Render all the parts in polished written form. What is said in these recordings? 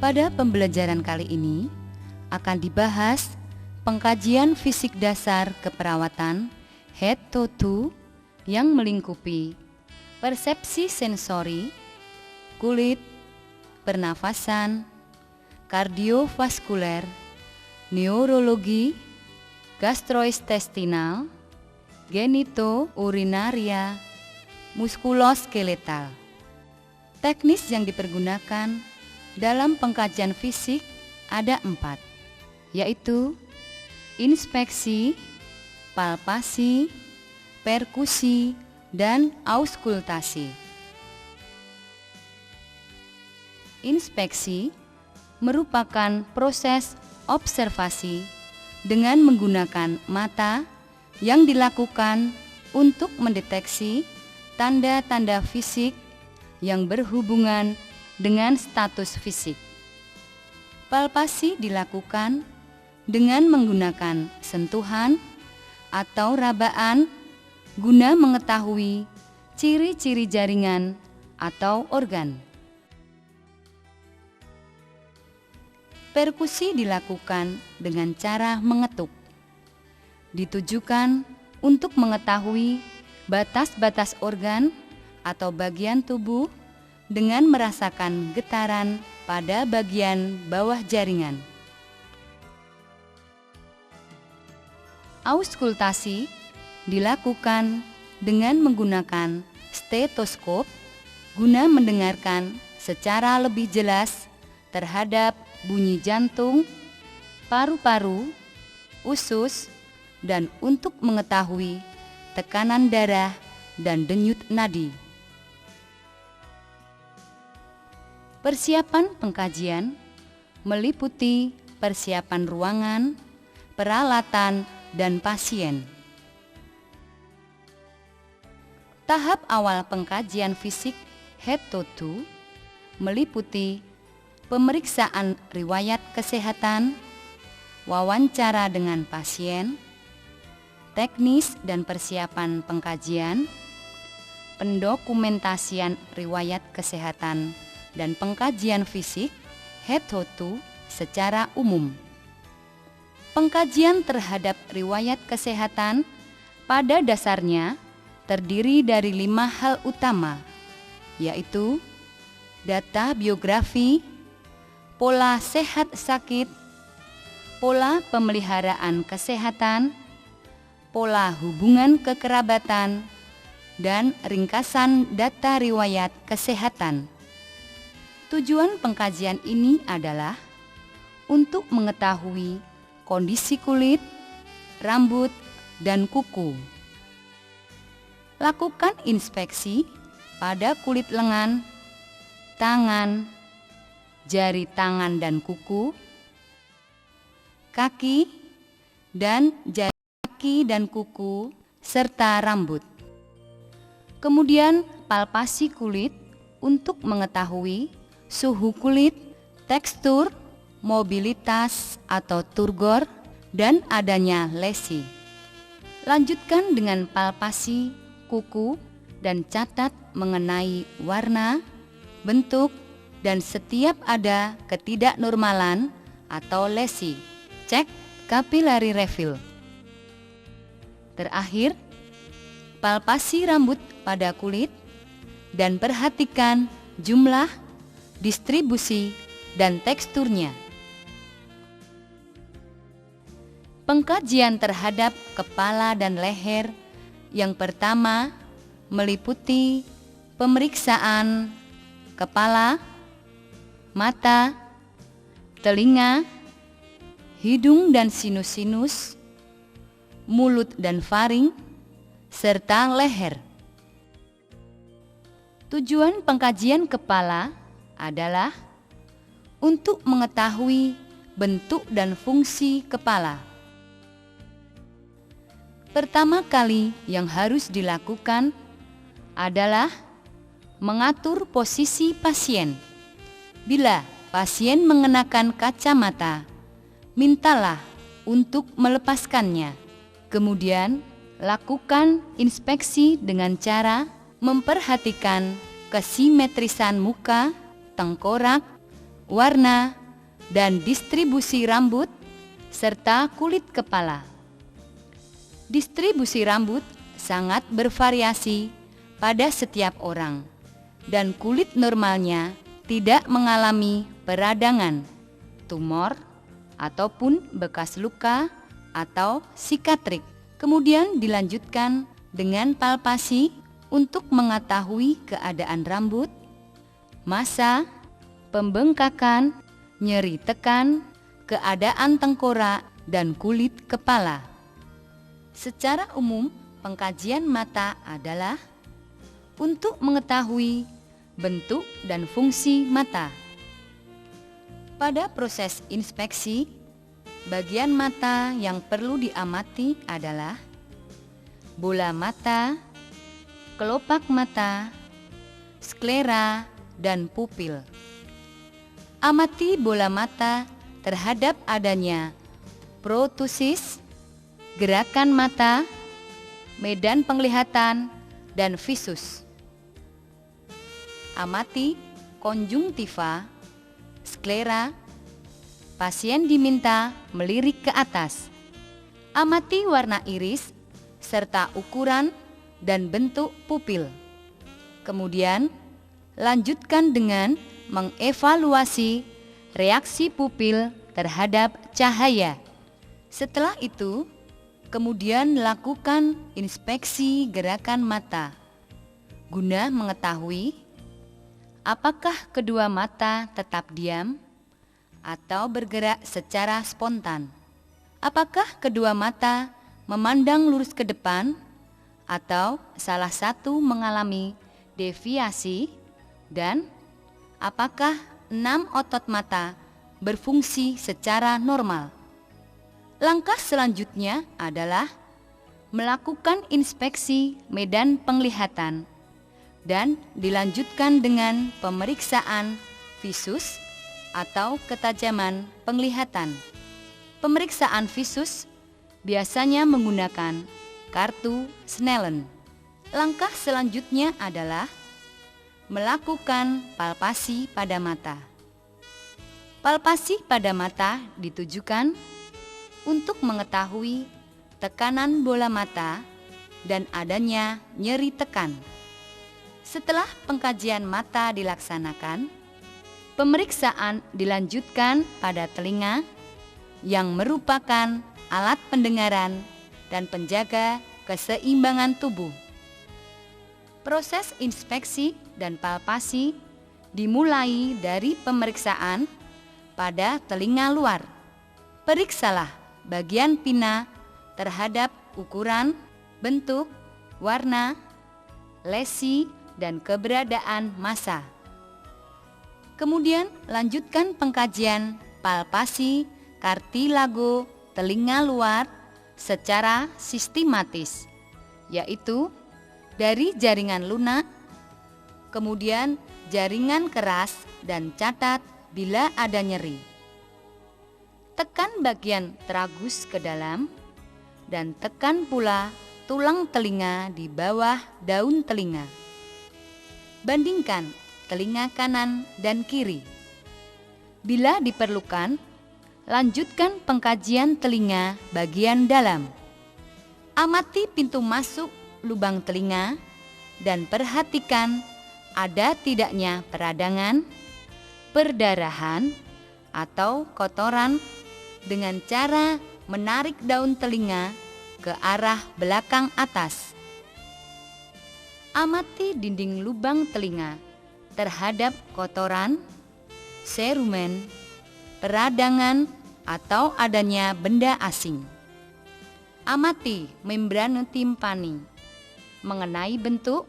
Pada pembelajaran kali ini akan dibahas pengkajian fisik dasar keperawatan head to toe yang melingkupi persepsi sensori, kulit, pernafasan, kardiovaskuler, neurologi, gastrointestinal, genito-urinaria, muskuloskeletal. Teknis yang dipergunakan dalam pengkajian fisik ada 4, yaitu inspeksi, palpasi, perkusi, dan auskultasi. Inspeksi merupakan proses observasi dengan menggunakan mata yang dilakukan untuk mendeteksi tanda-tanda fisik yang berhubungan dengan status fisik. Palpasi dilakukan dengan menggunakan sentuhan atau rabaan guna mengetahui ciri-ciri jaringan atau organ. Perkusi dilakukan dengan cara mengetuk. Ditujukan untuk mengetahui batas-batas organ atau bagian tubuh dengan merasakan getaran pada bagian bawah jaringan. Auskultasi dilakukan dengan menggunakan stetoskop guna mendengarkan secara lebih jelas terhadap bunyi jantung, paru-paru, usus, dan untuk mengetahui tekanan darah dan denyut nadi. Persiapan pengkajian meliputi persiapan ruangan, peralatan, dan pasien. Tahap awal pengkajian fisik head to toe meliputi pemeriksaan riwayat kesehatan, wawancara dengan pasien, teknis dan persiapan pengkajian, pendokumentasian riwayat kesehatan, dan pengkajian fisik head to toe secara umum. Pengkajian terhadap riwayat kesehatan pada dasarnya terdiri dari 5 hal utama, yaitu data biografi, pola sehat sakit, pola pemeliharaan kesehatan, pola hubungan kekerabatan, dan ringkasan data riwayat kesehatan. Tujuan pengkajian ini adalah untuk mengetahui kondisi kulit, rambut, dan kuku. Lakukan inspeksi pada kulit lengan, tangan, jari tangan dan kuku, kaki, dan jari kaki dan kuku, serta rambut. Kemudian palpasi kulit untuk mengetahui suhu kulit, tekstur, mobilitas atau turgor, dan adanya lesi. Lanjutkan dengan palpasi kuku dan catat mengenai warna, bentuk, dan setiap ada ketidaknormalan atau lesi. Cek capillary refill. Terakhir, palpasi rambut pada kulit dan perhatikan jumlah, distribusi, dan teksturnya. Pengkajian terhadap kepala dan leher yang pertama meliputi pemeriksaan kepala, mata, telinga, hidung dan sinus-sinus, mulut dan faring, serta leher. Tujuan pengkajian kepala adalah untuk mengetahui bentuk dan fungsi kepala. Pertama kali yang harus dilakukan adalah mengatur posisi pasien. Bila pasien mengenakan kacamata, mintalah untuk melepaskannya. Kemudian, lakukan inspeksi dengan cara memperhatikan kesimetrisan muka, tengkorak, warna, dan distribusi rambut, serta kulit kepala. Distribusi rambut sangat bervariasi pada setiap orang, dan kulit normalnya tidak mengalami peradangan, tumor, ataupun bekas luka atau sikatrik. Kemudian dilanjutkan dengan palpasi untuk mengetahui keadaan rambut, massa, pembengkakan, nyeri tekan, keadaan tengkorak, dan kulit kepala. Secara umum, pengkajian mata adalah untuk mengetahui bentuk dan fungsi mata. Pada proses inspeksi, bagian mata yang perlu diamati adalah bola mata, kelopak mata, sklera, dan pupil. Amati bola mata terhadap adanya protusis, gerakan mata, medan penglihatan, dan visus. Amati konjungtiva, sklera. Pasien diminta melirik ke atas. Amati warna iris serta ukuran dan bentuk pupil. Kemudian lanjutkan dengan mengevaluasi reaksi pupil terhadap cahaya. Setelah itu, kemudian lakukan inspeksi gerakan mata guna mengetahui apakah kedua mata tetap diam atau bergerak secara spontan. Apakah kedua mata memandang lurus ke depan atau salah satu mengalami deviasi, dan apakah 6 otot mata berfungsi secara normal. Langkah selanjutnya adalah melakukan inspeksi medan penglihatan dan dilanjutkan dengan pemeriksaan visus atau ketajaman penglihatan. Pemeriksaan visus biasanya menggunakan kartu Snellen. Langkah selanjutnya adalah melakukan palpasi pada mata. Palpasi pada mata ditujukan untuk mengetahui tekanan bola mata dan adanya nyeri tekan. Setelah pengkajian mata dilaksanakan, pemeriksaan dilanjutkan pada telinga yang merupakan alat pendengaran dan penjaga keseimbangan tubuh. Proses inspeksi dan palpasi dimulai dari pemeriksaan pada telinga luar. Periksalah bagian pina terhadap ukuran, bentuk, warna, lesi, dan keberadaan massa. Kemudian lanjutkan pengkajian palpasi kartilago telinga luar secara sistematis, yaitu dari jaringan lunak, kemudian jaringan keras, dan catat bila ada nyeri. Tekan bagian tragus ke dalam dan tekan pula tulang telinga di bawah daun telinga. Bandingkan telinga kanan dan kiri. Bila diperlukan, lanjutkan pengkajian telinga bagian dalam. Amati pintu masuk lubang telinga dan perhatikan ada tidaknya peradangan, perdarahan, atau kotoran dengan cara menarik daun telinga ke arah belakang atas. Amati dinding lubang telinga terhadap kotoran, serumen, peradangan, atau adanya benda asing. Amati membrana timpani mengenai bentuk,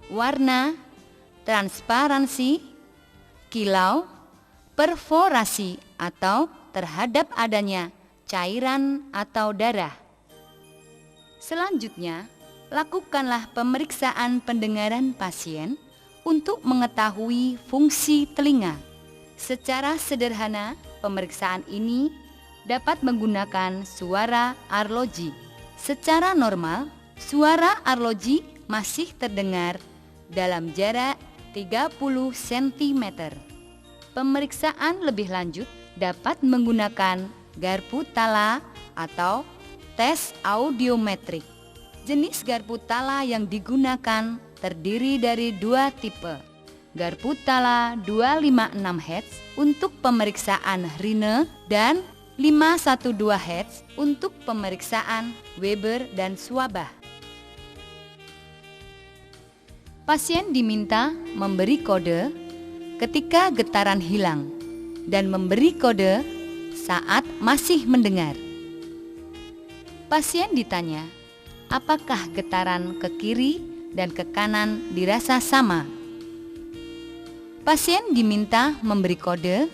warna, transparansi, kilau, perforasi, atau terhadap adanya cairan atau darah. Selanjutnya, lakukanlah pemeriksaan pendengaran pasien untuk mengetahui fungsi telinga. Secara sederhana, pemeriksaan ini dapat menggunakan suara arloji. Secara normal, suara arloji masih terdengar dalam jarak 30 cm. Pemeriksaan lebih lanjut dapat menggunakan garpu tala atau tes audiometrik. Jenis garpu tala yang digunakan terdiri dari dua tipe. Garpu tala 256 Hz untuk pemeriksaan Rhine dan 512 Hz untuk pemeriksaan Weber dan Schwabach. Pasien diminta memberi kode ketika getaran hilang dan memberi kode saat masih mendengar. Pasien ditanya, apakah getaran ke kiri dan ke kanan dirasa sama? Pasien diminta memberi kode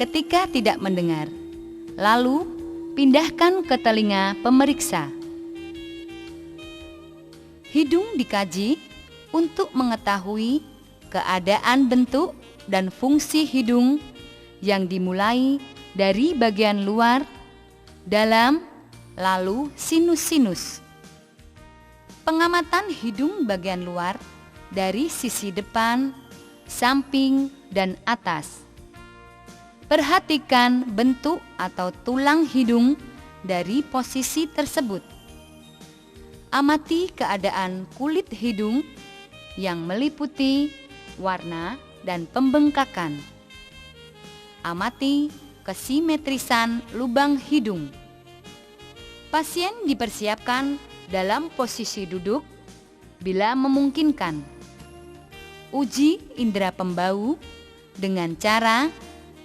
ketika tidak mendengar, lalu pindahkan ke telinga pemeriksa. Hidung dikaji untuk mengetahui keadaan bentuk dan fungsi hidung yang dimulai dari bagian luar, dalam, lalu sinus-sinus. Pengamatan hidung bagian luar dari sisi depan, samping, dan atas. Perhatikan bentuk atau tulang hidung dari posisi tersebut. Amati keadaan kulit hidung yang meliputi warna dan pembengkakan. Amati kesimetrisan lubang hidung. Pasien dipersiapkan dalam posisi duduk bila memungkinkan. Uji indera pembau dengan cara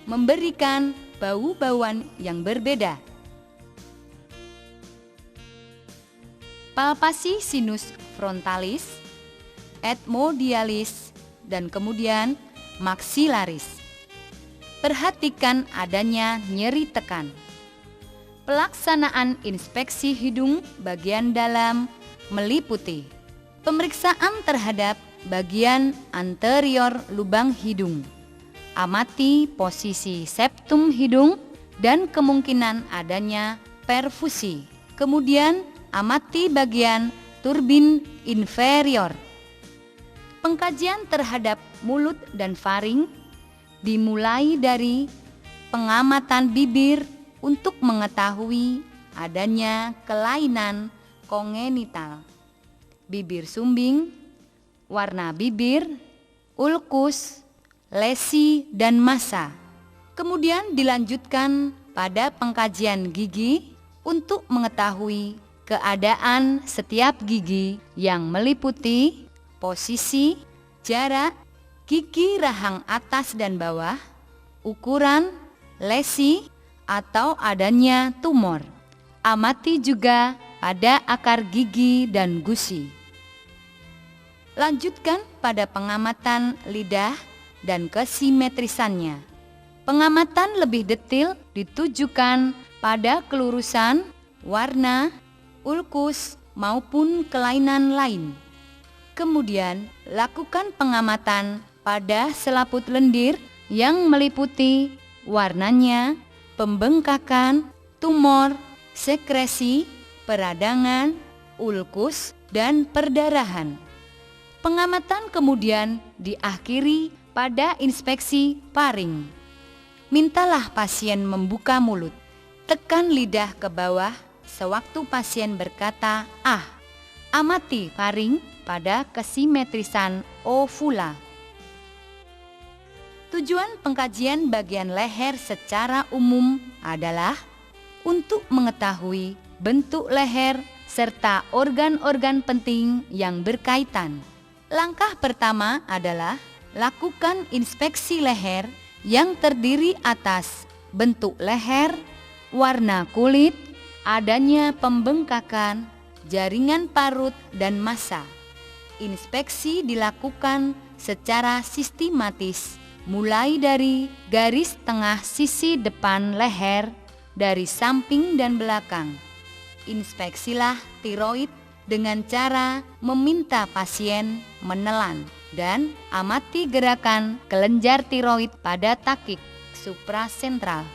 memberikan bau-bauan yang berbeda. Palpasi sinus frontalis, etmodialis, dan kemudian maksilaris. Perhatikan adanya nyeri tekan. Pelaksanaan inspeksi hidung bagian dalam meliputi pemeriksaan terhadap bagian anterior lubang hidung. Amati posisi septum hidung dan kemungkinan adanya perfusi. Kemudian amati bagian turbin inferior. Pengkajian terhadap mulut dan faring dimulai dari pengamatan bibir untuk mengetahui adanya kelainan kongenital. Bibir sumbing, warna bibir, ulkus, lesi, dan massa. Kemudian dilanjutkan pada pengkajian gigi untuk mengetahui keadaan setiap gigi yang meliputi posisi, jarak, gigi rahang atas dan bawah, ukuran, lesi, atau adanya tumor. Amati juga pada akar gigi dan gusi. Lanjutkan pada pengamatan lidah dan kesimetrisannya. Pengamatan lebih detail ditujukan pada kelurusan, warna, ulkus, maupun kelainan lain. Kemudian, lakukan pengamatan pada selaput lendir yang meliputi warnanya, pembengkakan, tumor, sekresi, peradangan, ulkus, dan perdarahan. Pengamatan kemudian diakhiri pada inspeksi faring. Mintalah pasien membuka mulut. Tekan lidah ke bawah sewaktu pasien berkata "ah". Amati faring pada kesimetrisan ovula. Tujuan pengkajian bagian leher secara umum adalah untuk mengetahui bentuk leher serta organ-organ penting yang berkaitan. Langkah pertama adalah lakukan inspeksi leher yang terdiri atas bentuk leher, warna kulit, adanya pembengkakan, jaringan parut, dan massa. Inspeksi dilakukan secara sistematis mulai dari garis tengah sisi depan leher dari samping dan belakang. Inspeksilah tiroid dengan cara meminta pasien menelan dan amati gerakan kelenjar tiroid pada takik suprasentral.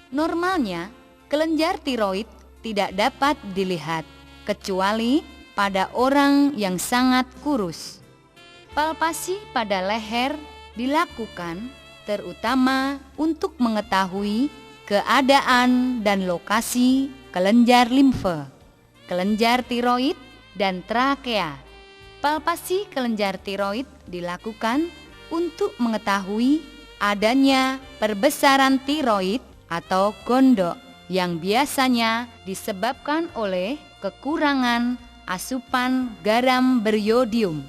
Normalnya, kelenjar tiroid tidak dapat dilihat kecuali pada orang yang sangat kurus. Palpasi pada leher dilakukan terutama untuk mengetahui keadaan dan lokasi kelenjar limfe, kelenjar tiroid, dan trakea. Palpasi kelenjar tiroid dilakukan untuk mengetahui adanya perbesaran tiroid atau gondok yang biasanya disebabkan oleh kekurangan asupan garam beriodium.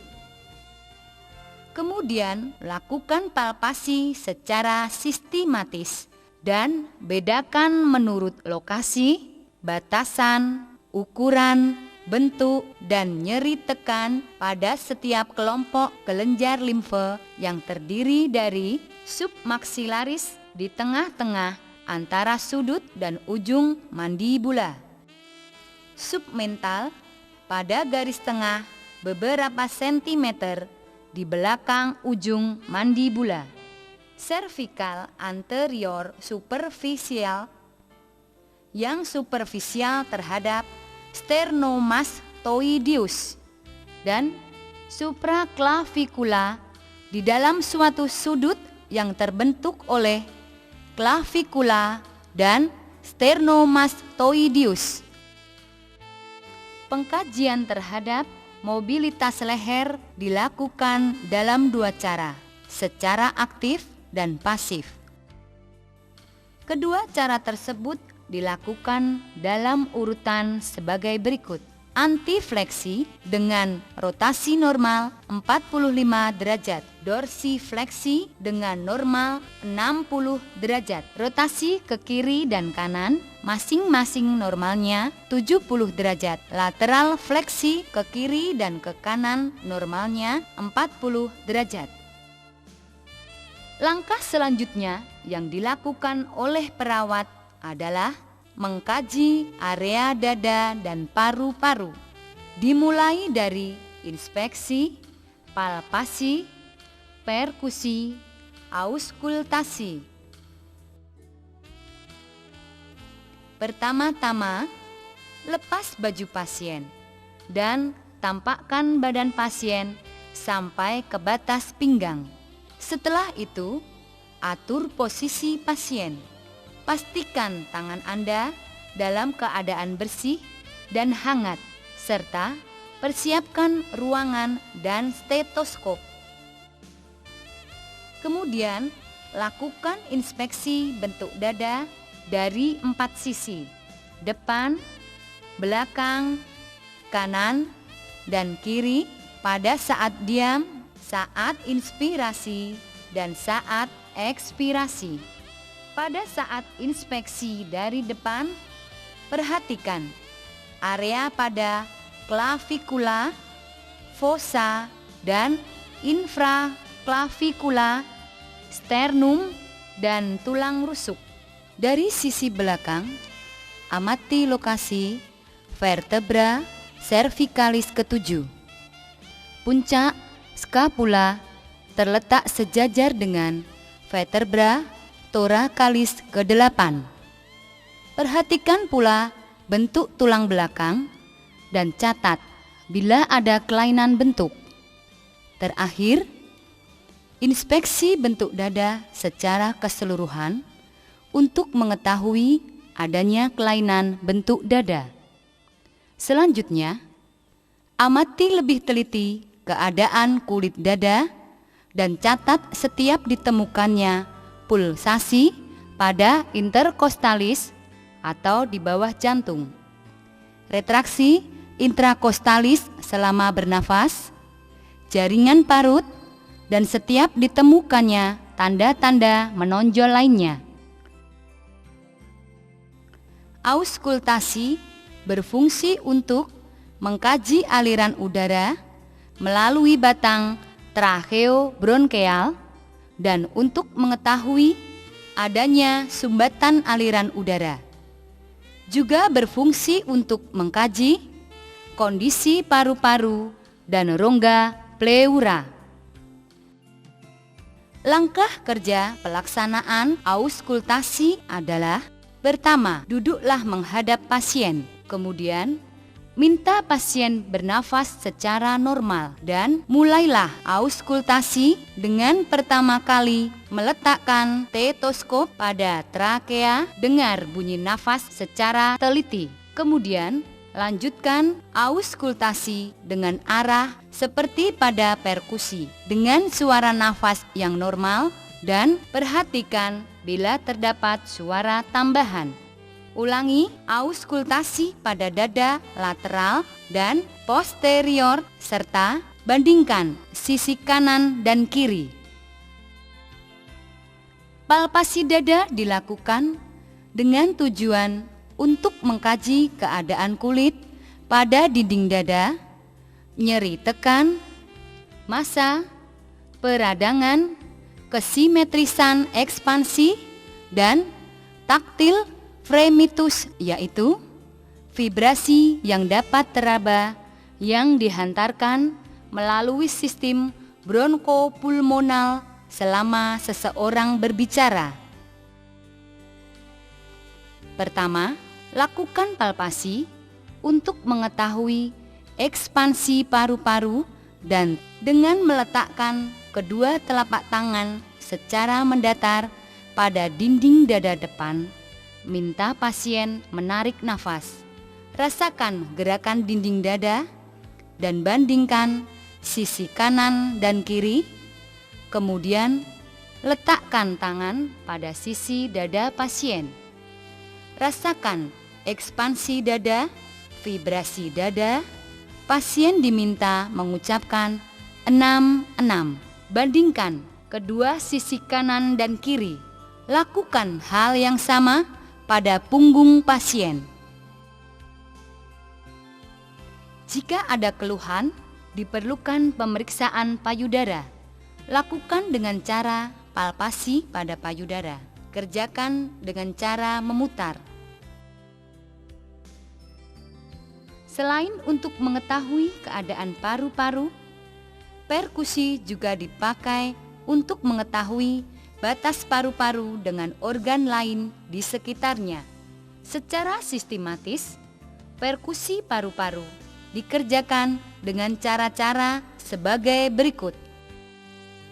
Kemudian lakukan palpasi secara sistematis dan bedakan menurut lokasi, batasan, ukuran, bentuk, dan nyeri tekan pada setiap kelompok kelenjar limfe yang terdiri dari submaksilaris di tengah-tengah antara sudut dan ujung mandibula, submental pada garis tengah beberapa sentimeter di belakang ujung mandibula, cervical anterior superficial yang superficial terhadap sternomastoideus, dan supraclavicula di dalam suatu sudut yang terbentuk oleh clavicula dan sternomastoideus. Pengkajian terhadap mobilitas leher dilakukan dalam dua cara, secara aktif dan pasif. Kedua cara tersebut dilakukan dalam urutan sebagai berikut: antifleksi dengan rotasi normal 45 derajat, dorsifleksi dengan normal 60 derajat, rotasi ke kiri dan kanan masing-masing normalnya 70 derajat, lateral fleksi ke kiri dan ke kanan normalnya 40 derajat. Langkah selanjutnya yang dilakukan oleh perawat adalah mengkaji area dada dan paru-paru, dimulai dari inspeksi, palpasi, perkusi, auskultasi. Pertama-tama, lepas baju pasien dan tampakkan badan pasien sampai ke batas pinggang. Setelah itu, atur posisi pasien. Pastikan tangan Anda dalam keadaan bersih dan hangat, serta persiapkan ruangan dan stetoskop. Kemudian, lakukan inspeksi bentuk dada dari 4 sisi, depan, belakang, kanan, dan kiri pada saat diam, saat inspirasi, dan saat ekspirasi. Pada saat inspeksi dari depan, perhatikan area pada clavicula, fossa, dan infraclavicula, sternum, dan tulang rusuk. Dari sisi belakang, amati lokasi vertebra cervicalis ke-7. Puncak scapula terletak sejajar dengan vertebra thoracalis ke-8. Perhatikan pula bentuk tulang belakang dan catat bila ada kelainan bentuk. Terakhir, inspeksi bentuk dada secara keseluruhan untuk mengetahui adanya kelainan bentuk dada. Selanjutnya, amati lebih teliti keadaan kulit dada dan catat setiap ditemukannya pulsasi pada interkostalis atau di bawah jantung, retraksi intrakostalis selama bernafas, jaringan parut, dan setiap ditemukannya tanda-tanda menonjol lainnya. Auskultasi berfungsi untuk mengkaji aliran udara melalui batang tracheobronkeal dan untuk mengetahui adanya sumbatan aliran udara. Juga berfungsi untuk mengkaji kondisi paru-paru dan rongga pleura. Langkah kerja pelaksanaan auskultasi adalah: pertama, duduklah menghadap pasien. Kemudian, Minta pasien bernafas secara normal dan mulailah auskultasi dengan pertama kali meletakkan stetoskop pada trakea, dengar bunyi nafas secara teliti. Kemudian lanjutkan auskultasi dengan arah seperti pada perkusi dengan suara nafas yang normal dan perhatikan bila terdapat suara tambahan. Ulangi auskultasi pada dada lateral dan posterior serta bandingkan sisi kanan dan kiri. Palpasi dada dilakukan dengan tujuan untuk mengkaji keadaan kulit pada dinding dada, nyeri tekan, massa, peradangan, kesimetrisan ekspansi, dan taktil fremitus, yaitu vibrasi yang dapat teraba yang dihantarkan melalui sistem bronkopulmonal selama seseorang berbicara. Pertama, lakukan palpasi untuk mengetahui ekspansi paru-paru dan dengan meletakkan kedua telapak tangan secara mendatar pada dinding dada depan, minta pasien menarik nafas. Rasakan gerakan dinding dada dan bandingkan sisi kanan dan kiri. Kemudian letakkan tangan pada sisi dada pasien. Rasakan ekspansi dada, vibrasi dada. Pasien diminta mengucapkan 6-6. Bandingkan kedua sisi kanan dan kiri. Lakukan hal yang sama pada punggung pasien. Jika ada keluhan, diperlukan pemeriksaan payudara. Lakukan dengan cara palpasi pada payudara. Kerjakan dengan cara memutar. Selain untuk mengetahui keadaan paru-paru, perkusi juga dipakai untuk mengetahui batas paru-paru dengan organ lain di sekitarnya. Secara sistematis, perkusi paru-paru dikerjakan dengan cara-cara sebagai berikut.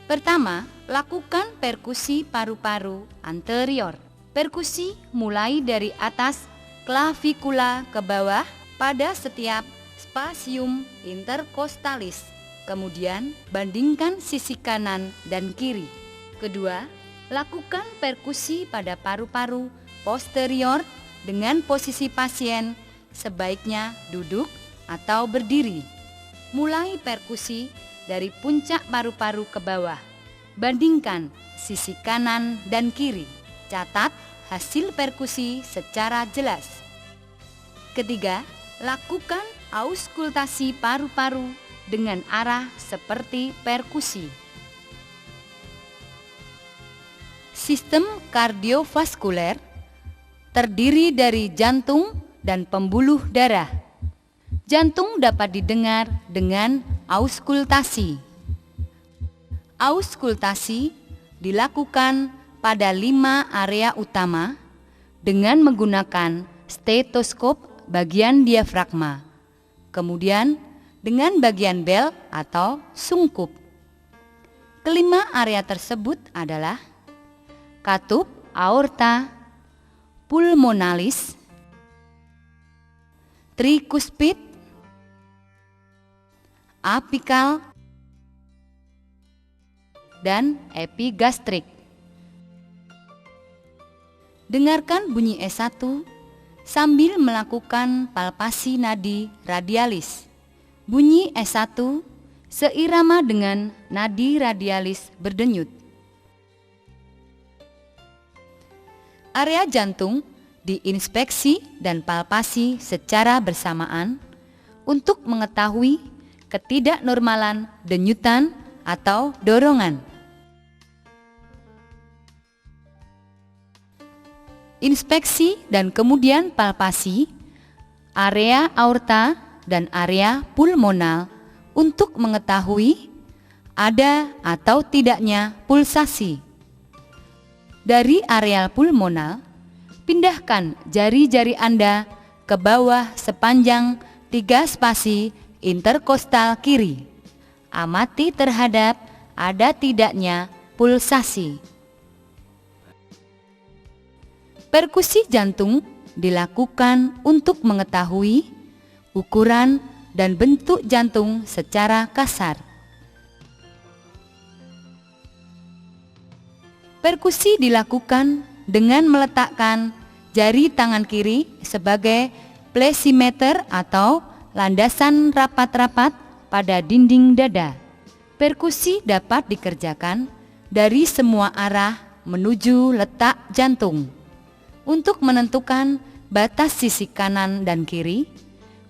Pertama, lakukan perkusi paru-paru anterior. Perkusi mulai dari atas klavikula ke bawah pada setiap spasium interkostalis. Kemudian, bandingkan sisi kanan dan kiri. Kedua, lakukan perkusi pada paru-paru posterior dengan posisi pasien sebaiknya duduk atau berdiri. Mulai perkusi dari puncak paru-paru ke bawah. Bandingkan sisi kanan dan kiri. Catat hasil perkusi secara jelas. Ketiga, lakukan auskultasi paru-paru dengan arah seperti perkusi. Sistem kardiovaskuler terdiri dari jantung dan pembuluh darah. Jantung dapat didengar dengan auskultasi. Auskultasi dilakukan pada 5 area utama dengan menggunakan stetoskop bagian diafragma, kemudian dengan bagian bel atau sungkup. Kelima area tersebut adalah katup aorta, pulmonalis, trikuspid, apikal, dan epigastrik. Dengarkan bunyi S1 sambil melakukan palpasi nadi radialis. Bunyi S1 seirama dengan nadi radialis berdenyut. Area jantung diinspeksi dan palpasi secara bersamaan untuk mengetahui ketidaknormalan denyutan atau dorongan. Inspeksi dan kemudian palpasi area aorta dan area pulmonal untuk mengetahui ada atau tidaknya pulsasi. Dari areal pulmonal, pindahkan jari-jari Anda ke bawah sepanjang 3 spasi interkostal kiri. Amati terhadap ada tidaknya pulsasi. Perkusi jantung dilakukan untuk mengetahui ukuran dan bentuk jantung secara kasar. Perkusi dilakukan dengan meletakkan jari tangan kiri sebagai plesimeter atau landasan rapat-rapat pada dinding dada. Perkusi dapat dikerjakan dari semua arah menuju letak jantung. Untuk menentukan batas sisi kanan dan kiri,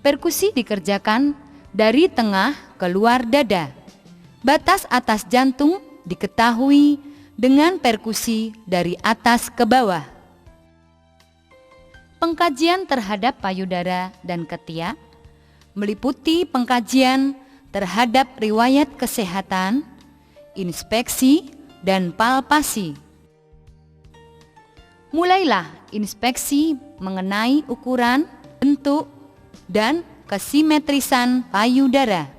perkusi dikerjakan dari tengah keluar dada. Batas atas jantung diketahui dengan perkusi dari atas ke bawah. Pengkajian terhadap payudara dan ketiak meliputi pengkajian terhadap riwayat kesehatan, inspeksi, dan palpasi. Mulailah inspeksi mengenai ukuran, bentuk, dan kesimetrisan payudara.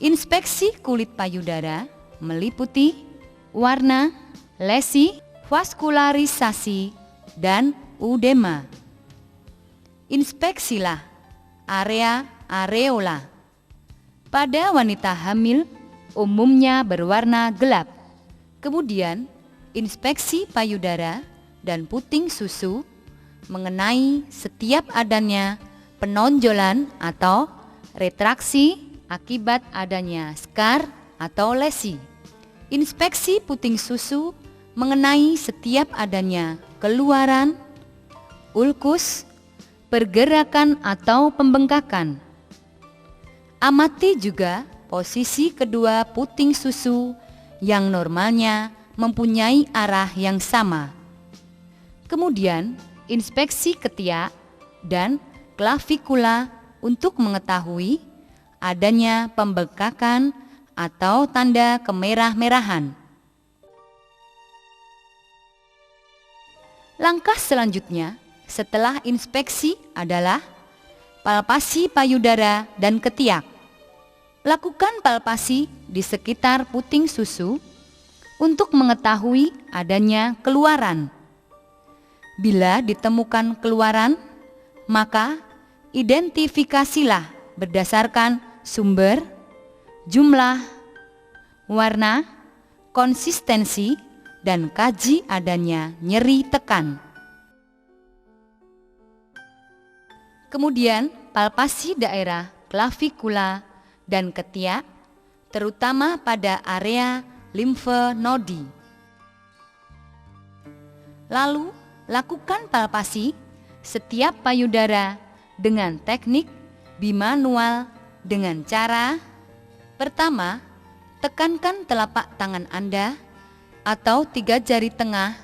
Inspeksi kulit payudara meliputi warna, lesi, vaskularisasi, dan udema. Inspeksilah area areola. Pada wanita hamil umumnya berwarna gelap. Kemudian inspeksi payudara dan puting susu mengenai setiap adanya penonjolan atau retraksi akibat adanya skar atau lesi. Inspeksi puting susu mengenai setiap adanya keluaran, ulkus, pergerakan atau pembengkakan. Amati juga posisi kedua puting susu yang normalnya mempunyai arah yang sama. Kemudian inspeksi ketiak dan klavikula untuk mengetahui adanya pembengkakan atau tanda kemerah-merahan. Langkah selanjutnya setelah inspeksi adalah palpasi payudara dan ketiak. Lakukan palpasi di sekitar puting susu untuk mengetahui adanya keluaran. Bila ditemukan keluaran, maka identifikasilah berdasarkan sumber, jumlah, warna, konsistensi, dan kaji adanya nyeri tekan. Kemudian palpasi daerah klavikula dan ketiak, terutama pada area limfe nodi. Lalu lakukan palpasi setiap payudara dengan teknik bimanual dengan cara: pertama, tekankan telapak tangan Anda atau 3 jari tengah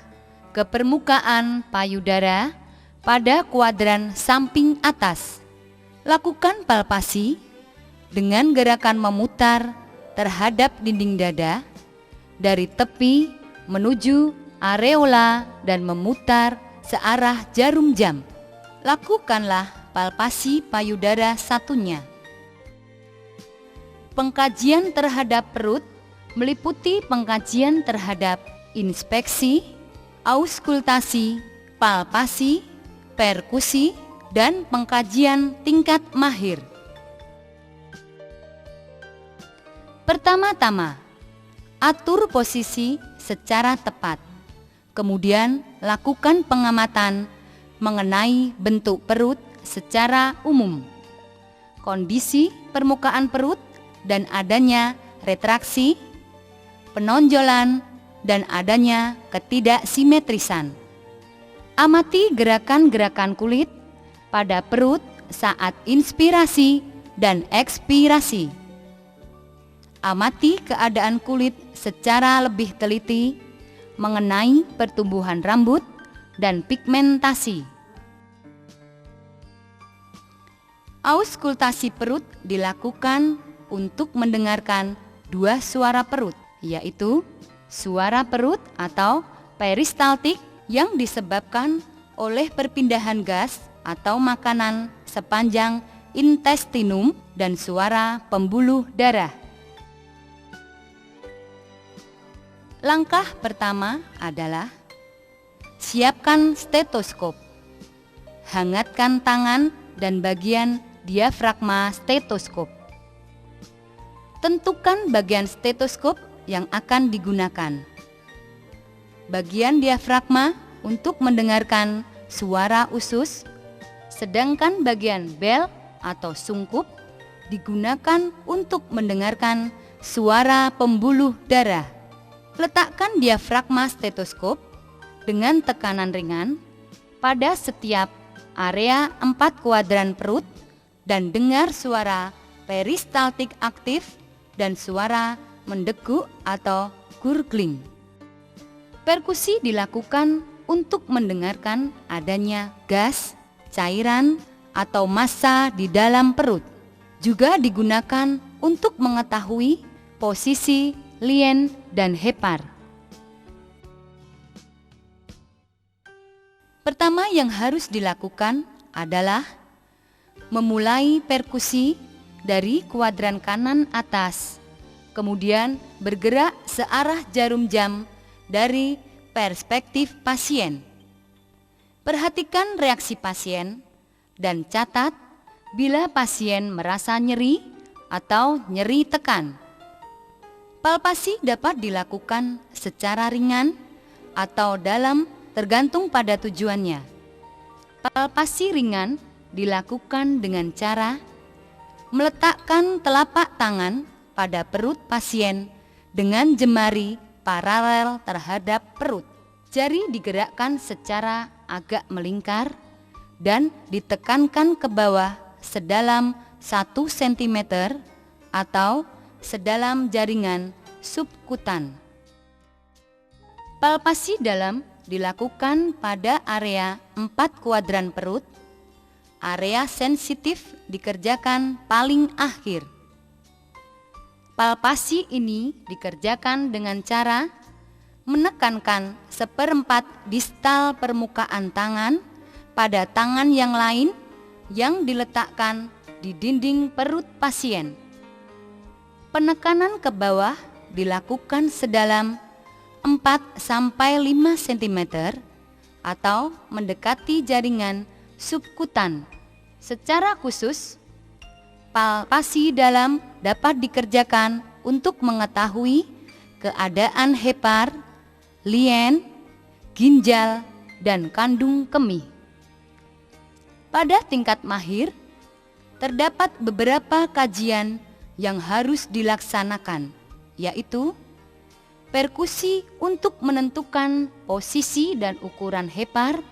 ke permukaan payudara pada kuadran samping atas. Lakukan palpasi dengan gerakan memutar terhadap dinding dada dari tepi menuju areola dan memutar searah jarum jam. Lakukanlah palpasi payudara satunya. Pengkajian terhadap perut meliputi pengkajian terhadap inspeksi, auskultasi, palpasi, perkusi, dan pengkajian tingkat mahir. Pertama-tama, atur posisi secara tepat. Kemudian lakukan pengamatan mengenai bentuk perut secara umum, kondisi permukaan perut dan adanya retraksi, penonjolan, dan adanya ketidaksimetrisan. Amati gerakan-gerakan kulit pada perut saat inspirasi dan ekspirasi. Amati keadaan kulit secara lebih teliti mengenai pertumbuhan rambut dan pigmentasi. Auskultasi perut dilakukan untuk mendengarkan 2 suara perut, yaitu suara perut atau peristaltik yang disebabkan oleh perpindahan gas atau makanan sepanjang intestinum, dan suara pembuluh darah. Langkah pertama adalah siapkan stetoskop. Hangatkan tangan dan bagian diafragma stetoskop. Tentukan bagian stetoskop yang akan digunakan. Bagian diafragma untuk mendengarkan suara usus, sedangkan bagian bel atau sungkup digunakan untuk mendengarkan suara pembuluh darah. Letakkan diafragma stetoskop dengan tekanan ringan pada setiap area 4 kuadran perut dan dengar suara peristaltik aktif dan suara mendeguk atau gurgling. Perkusi dilakukan untuk mendengarkan adanya gas, cairan, atau massa di dalam perut. Juga digunakan untuk mengetahui posisi lien dan hepar. Pertama yang harus dilakukan adalah memulai perkusi dari kuadran kanan atas, kemudian bergerak searah jarum jam dari perspektif pasien. Perhatikan reaksi pasien dan catat bila pasien merasa nyeri atau nyeri tekan. Palpasi dapat dilakukan secara ringan atau dalam tergantung pada tujuannya. Palpasi ringan dilakukan dengan cara meletakkan telapak tangan pada perut pasien dengan jemari paralel terhadap perut. Jari digerakkan secara agak melingkar dan ditekankan ke bawah sedalam 1 cm atau sedalam jaringan subkutan. Palpasi dalam dilakukan pada area 4 kuadran perut. Area sensitif dikerjakan paling akhir. Palpasi ini dikerjakan dengan cara menekankan 1/4 distal permukaan tangan pada tangan yang lain yang diletakkan di dinding perut pasien. Penekanan ke bawah dilakukan sedalam 4-5 cm atau mendekati jaringan subkutan. Secara khusus, palpasi dalam dapat dikerjakan untuk mengetahui keadaan hepar, lien, ginjal, dan kandung kemih. Pada tingkat mahir, terdapat beberapa kajian yang harus dilaksanakan, yaitu perkusi untuk menentukan posisi dan ukuran hepar,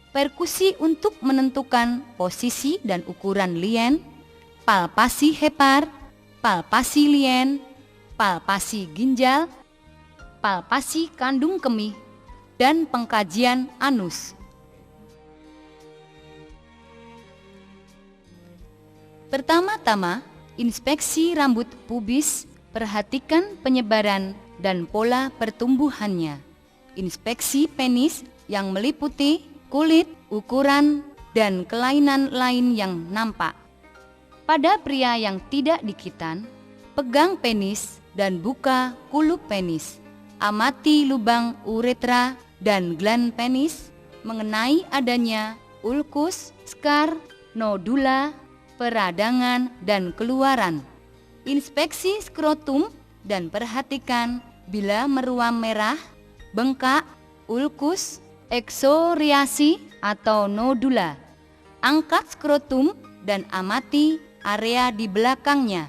perkusi untuk menentukan posisi dan ukuran lien, palpasi hepar, palpasi lien, palpasi ginjal, palpasi kandung kemih, dan pengkajian anus. Pertama-tama, inspeksi rambut pubis, perhatikan penyebaran dan pola pertumbuhannya. Inspeksi penis yang meliputi kulit, ukuran, dan kelainan lain yang nampak. Pada pria yang tidak dikitan, pegang penis dan buka kulup penis. Amati lubang uretra dan gland penis mengenai adanya ulkus, skar, nodula, peradangan, dan keluaran. Inspeksi skrotum dan perhatikan bila meruam merah, bengkak, ulkus, eksoriasi, atau nodula. Angkat skrotum dan amati area di belakangnya.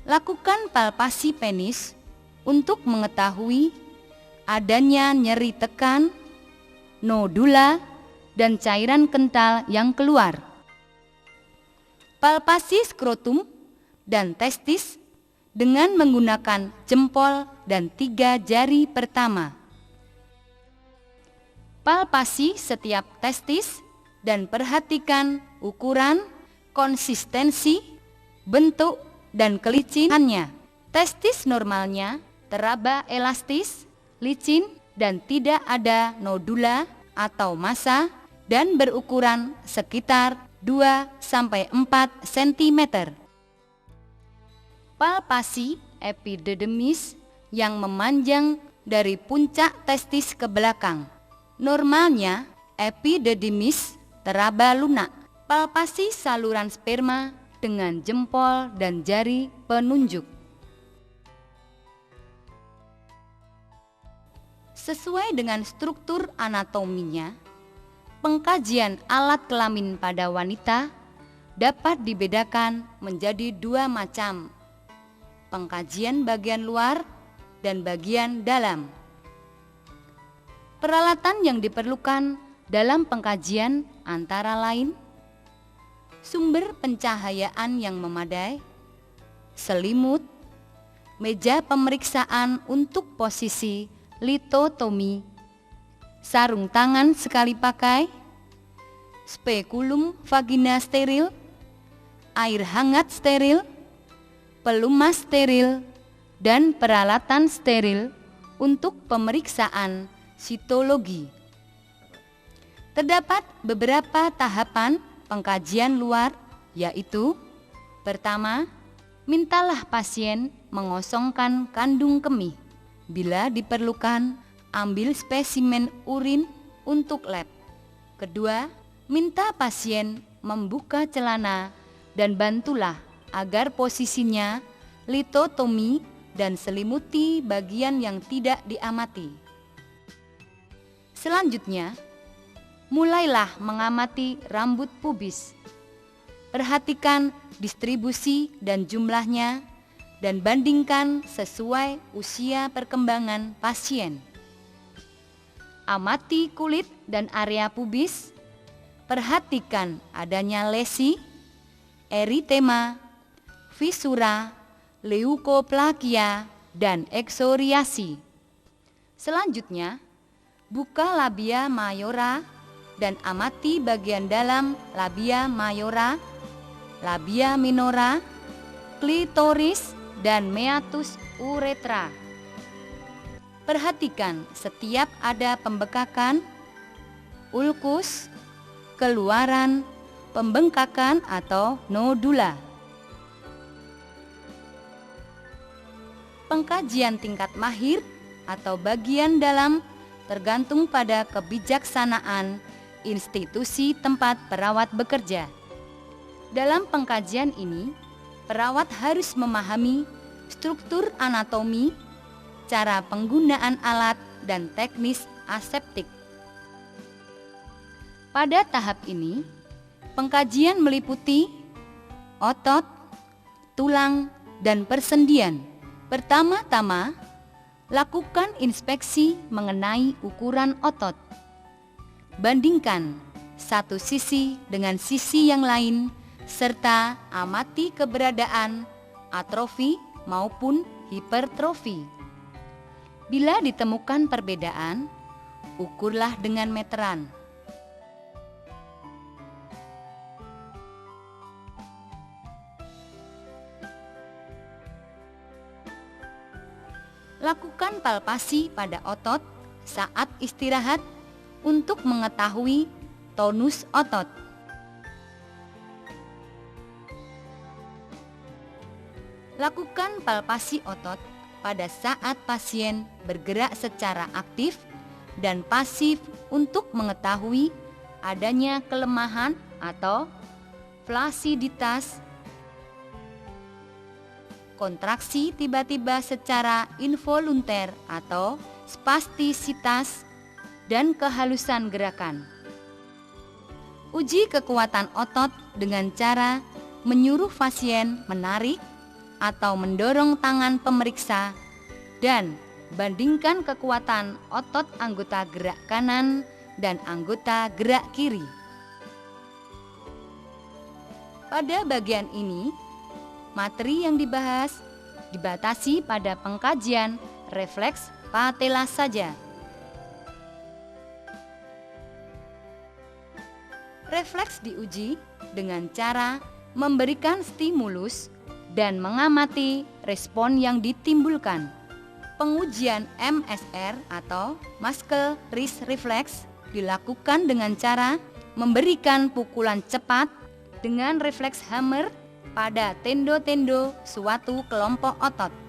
Lakukan palpasi penis untuk mengetahui adanya nyeri tekan, nodula, dan cairan kental yang keluar. Palpasi skrotum dan testis dengan menggunakan jempol dan 3 jari pertama. Palpasi setiap testis dan perhatikan ukuran, konsistensi, bentuk, dan kelicinannya. Testis normalnya teraba elastis, licin, dan tidak ada nodula atau massa dan berukuran sekitar 2-4 cm. Palpasi epididymis yang memanjang dari puncak testis ke belakang. Normalnya epididymis teraba lunak. Palpasi saluran sperma dengan jempol dan jari penunjuk. Sesuai dengan struktur anatominya, pengkajian alat kelamin pada wanita dapat dibedakan menjadi 2 macam. Pengkajian bagian luar dan bagian dalam. Peralatan yang diperlukan dalam pengkajian antara lain sumber pencahayaan yang memadai, selimut, meja pemeriksaan untuk posisi litotomi, sarung tangan sekali pakai, spekulum vagina steril, air hangat steril, pelumas steril, dan peralatan steril untuk pemeriksaan sitologi. Terdapat beberapa tahapan pengkajian luar, yaitu: pertama, mintalah pasien mengosongkan kandung kemih. Bila diperlukan, ambil spesimen urin untuk lab. Kedua, minta pasien membuka celana dan bantulah agar posisinya litotomi dan selimuti bagian yang tidak diamati. Selanjutnya, mulailah mengamati rambut pubis. Perhatikan distribusi dan jumlahnya dan bandingkan sesuai usia perkembangan pasien. Amati kulit dan area pubis. Perhatikan adanya lesi, eritema, fisura, leukoplakia, dan eksoriasi. Selanjutnya, buka labia mayora dan amati bagian dalam labia mayora, labia minora, klitoris, dan meatus uretra. Perhatikan setiap ada pembekakan, ulkus, keluaran, pembengkakan atau nodula. Pengkajian tingkat mahir atau bagian dalam tergantung pada kebijaksanaan institusi tempat perawat bekerja. Dalam pengkajian ini, perawat harus memahami struktur anatomi, cara penggunaan alat, dan teknis aseptik. Pada tahap ini, pengkajian meliputi otot, tulang, dan persendian. Pertama-tama, lakukan inspeksi mengenai ukuran otot. Bandingkan satu sisi dengan sisi yang lain, serta amati keberadaan atrofi maupun hipertrofi. Bila ditemukan perbedaan, ukurlah dengan meteran. Lakukan palpasi pada otot saat istirahat untuk mengetahui tonus otot. Lakukan palpasi otot pada saat pasien bergerak secara aktif dan pasif untuk mengetahui adanya kelemahan atau flasiditas, kontraksi tiba-tiba secara involunter atau spastisitas, dan kehalusan gerakan. Uji kekuatan otot dengan cara menyuruh pasien menarik atau mendorong tangan pemeriksa dan bandingkan kekuatan otot anggota gerak kanan dan anggota gerak kiri. Pada bagian ini, materi yang dibahas dibatasi pada pengkajian refleks patella saja. Refleks diuji dengan cara memberikan stimulus dan mengamati respon yang ditimbulkan. Pengujian MSR atau Muscle Wrist Reflex dilakukan dengan cara memberikan pukulan cepat dengan refleks hammer pada tendo-tendo suatu kelompok otot.